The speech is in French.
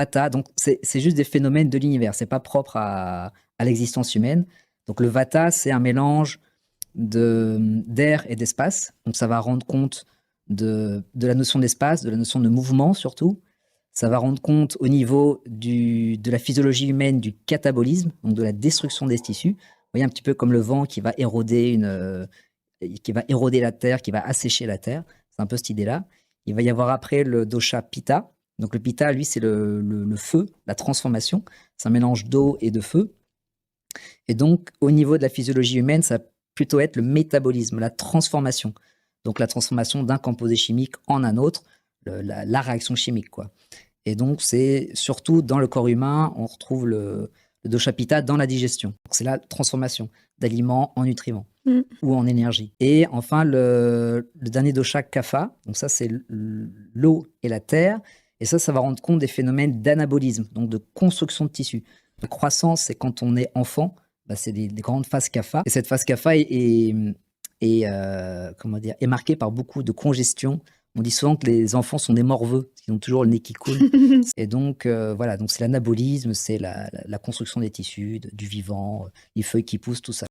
Vata, donc c'est juste des phénomènes de l'univers, c'est pas propre à l'existence humaine. Donc le Vata, c'est un mélange d'air et d'espace. Donc ça va rendre compte de la notion d'espace, de la notion de mouvement surtout. Ça va rendre compte au niveau de la physiologie humaine du catabolisme, donc de la destruction des tissus. Vous voyez, un petit peu comme le vent qui va éroder la terre, qui va assécher la terre. C'est un peu cette idée-là. Il va y avoir après le dosha Pitta. Donc le Pitta, lui, c'est le feu, la transformation. C'est un mélange d'eau et de feu. Et donc, au niveau de la physiologie humaine, ça va plutôt être le métabolisme, la transformation. Donc la transformation d'un composé chimique en un autre, la réaction chimique, quoi. Et donc, c'est surtout dans le corps humain, on retrouve le dosha Pitta dans la digestion. C'est la transformation d'aliments en nutriments ou en énergie. Et enfin, le dernier dosha Kapha, donc ça, c'est l'eau et la terre. Et ça va rendre compte des phénomènes d'anabolisme, donc de construction de tissus. La croissance, c'est quand on est enfant, c'est des grandes phases Kapha. Et cette phase Kapha est marquée par beaucoup de congestion. On dit souvent que les enfants sont des morveux, parce qu'ils ont toujours le nez qui coule. Et donc, voilà, donc c'est l'anabolisme, c'est la construction des tissus, du vivant, les feuilles qui poussent, tout ça.